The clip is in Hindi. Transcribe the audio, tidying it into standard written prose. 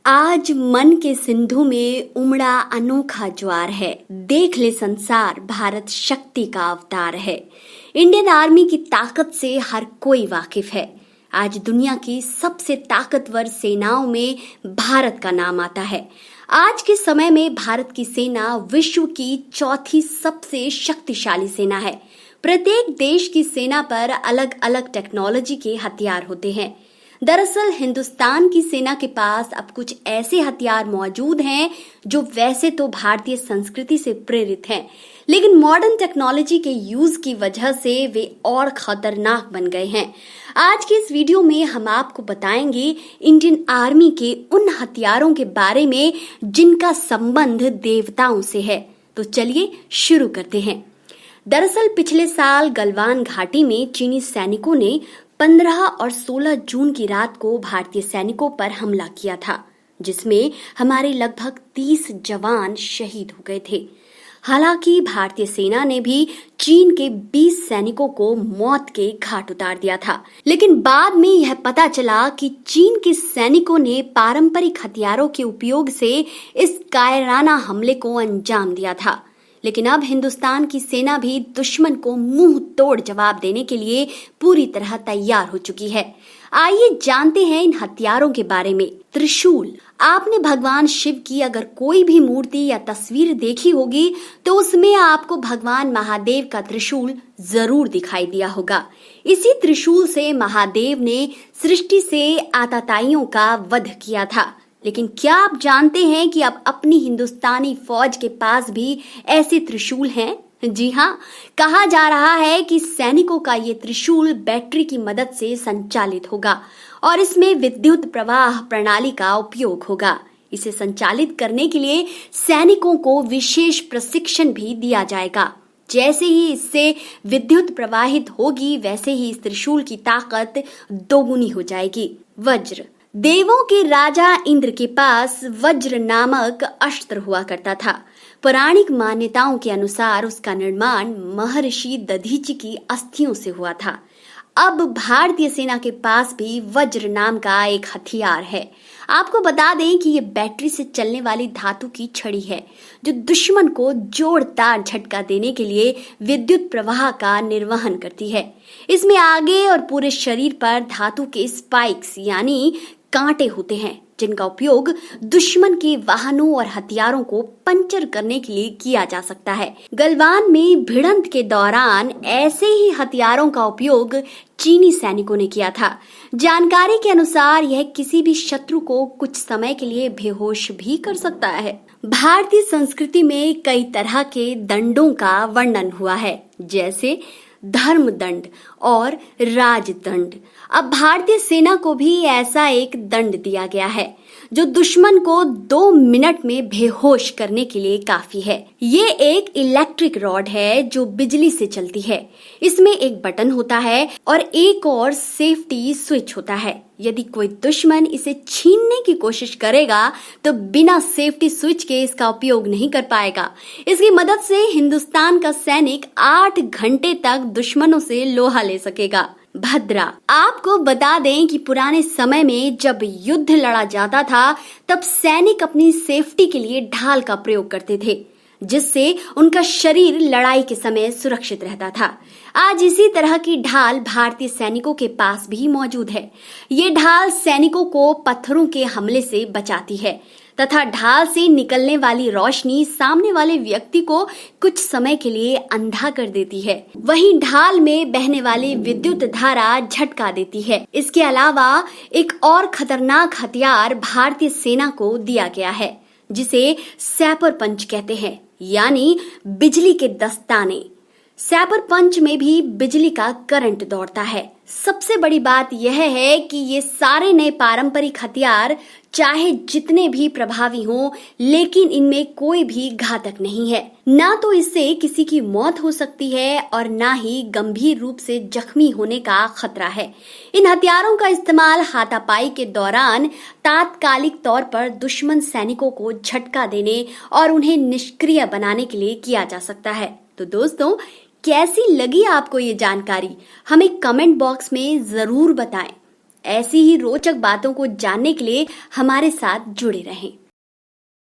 आज मन के सिंधु में उमड़ा अनोखा ज्वार है। देख ले संसार, भारत शक्ति का अवतार है। इंडियन आर्मी की ताकत से हर कोई वाकिफ है। आज दुनिया की सबसे ताकतवर सेनाओं में भारत का नाम आता है। आज के समय में भारत की सेना विश्व की चौथी सबसे शक्तिशाली सेना है। प्रत्येक देश की सेना पर अलग अलग टेक्नोलॉजी के हथियार होते हैं। दरअसल हिंदुस्तान की सेना के पास अब कुछ ऐसे हथियार मौजूद हैं जो वैसे तो भारतीय संस्कृति से प्रेरित हैं, लेकिन मॉडर्न टेक्नोलॉजी के यूज की वजह से वे और खतरनाक बन गए हैं। आज के इस वीडियो में हम आपको बताएंगे इंडियन आर्मी के उन हथियारों के बारे में जिनका संबंध देवताओं से है। तो चलिए शुरू करते हैं। दरअसल पिछले साल गलवान घाटी में चीनी सैनिकों ने 15 और 16 जून की रात को भारतीय सैनिकों पर हमला किया था, जिसमें हमारे लगभग 30 जवान शहीद हो गए थे। हालांकि भारतीय सेना ने भी चीन के 20 सैनिकों को मौत के घाट उतार दिया था, लेकिन बाद में यह पता चला कि चीन के सैनिकों ने पारंपरिक हथियारों के उपयोग से इस कायराना हमले को अंजाम दिया था। लेकिन अब हिंदुस्तान की सेना भी दुश्मन को मुंह तोड़ जवाब देने के लिए पूरी तरह तैयार हो चुकी है। आइए जानते हैं इन हथियारों के बारे में। त्रिशूल। आपने भगवान शिव की अगर कोई भी मूर्ति या तस्वीर देखी होगी तो उसमें आपको भगवान महादेव का त्रिशूल जरूर दिखाई दिया होगा। इसी त्रिशूल से महादेव ने सृष्टि से आतताइयों का वध किया था। लेकिन क्या आप जानते हैं कि अब अपनी हिंदुस्तानी फौज के पास भी ऐसे त्रिशूल हैं? जी हाँ, कहा जा रहा है कि सैनिकों का ये त्रिशूल बैटरी की मदद से संचालित होगा और इसमें विद्युत प्रवाह प्रणाली का उपयोग होगा। इसे संचालित करने के लिए सैनिकों को विशेष प्रशिक्षण भी दिया जाएगा। जैसे ही इससे विद्युत प्रवाहित होगी, वैसे ही इस त्रिशूल की ताकत दोगुनी हो जाएगी। वज्र। देवों के राजा इंद्र के पास वज्र नामक अस्त्र हुआ करता था। पौराणिक मान्यताओं के अनुसार उसका निर्माण महर्षि दधीचि की अस्थियों से हुआ था। अब भारतीय सेना के पास भी वज्र नाम का एक हथियार है। आपको बता दें कि ये बैटरी से चलने वाली धातु की छड़ी है, जो दुश्मन को जोरदार झटका देने के लिए विद्युत प्रवाह का निर्वहन करती है। इसमें आगे और पूरे शरीर पर धातु के स्पाइक्स यानी कांटे होते हैं, जिनका उपयोग दुश्मन के वाहनों और हथियारों को पंचर करने के लिए किया जा सकता है। गलवान में भिड़ंत के दौरान ऐसे ही हथियारों का उपयोग चीनी सैनिकों ने किया था। जानकारी के अनुसार यह किसी भी शत्रु को कुछ समय के लिए बेहोश भी कर सकता है। भारतीय संस्कृति में कई तरह के दंडों का वर्णन हुआ है, जैसे धर्म दंड और राजदंड। अब भारतीय सेना को भी ऐसा एक दंड दिया गया है जो दुश्मन को 2 मिनट में बेहोश करने के लिए काफी है। ये एक इलेक्ट्रिक रॉड है जो बिजली से चलती है। इसमें एक बटन होता है और एक और सेफ्टी स्विच होता है। यदि कोई दुश्मन इसे छीनने की कोशिश करेगा तो बिना सेफ्टी स्विच के इसका उपयोग नहीं कर पाएगा। इसकी मदद से हिंदुस्तान का सैनिक 8 घंटे तक दुश्मनों से लोहा ले सकेगा। भद्रा। आपको बता दें कि पुराने समय में जब युद्ध लड़ा जाता था, तब सैनिक अपनी सेफ्टी के लिए ढाल का प्रयोग करते थे, जिससे उनका शरीर लड़ाई के समय सुरक्षित रहता था। आज इसी तरह की ढाल भारतीय सैनिकों के पास भी मौजूद है। ये ढाल सैनिकों को पत्थरों के हमले से बचाती है तथा ढाल से निकलने वाली रोशनी सामने वाले व्यक्ति को कुछ समय के लिए अंधा कर देती है। वहीं ढाल में बहने वाली विद्युत धारा झटका देती है। इसके अलावा एक और खतरनाक हथियार भारतीय सेना को दिया गया है, जिसे सैपर पंच कहते हैं, यानी बिजली के दस्ताने। सैपर पंच में भी बिजली का करंट दौड़ता है। सबसे बड़ी बात यह है कि ये सारे नए पारंपरिक हथियार चाहे जितने भी प्रभावी हों, लेकिन इनमें कोई भी घातक नहीं है। ना तो इससे किसी की मौत हो सकती है और ना ही गंभीर रूप से जख्मी होने का खतरा है। इन हथियारों का इस्तेमाल हाथापाई के दौरान तात्कालिक तौर पर दुश्मन सैनिकों को झटका देने और उन्हें निष्क्रिय बनाने के लिए किया जा सकता है। तो दोस्तों, कैसी लगी आपको ये जानकारी? हमें कमेंट बॉक्स में जरूर बताएं। ऐसी ही रोचक बातों को जानने के लिए हमारे साथ जुड़े रहें।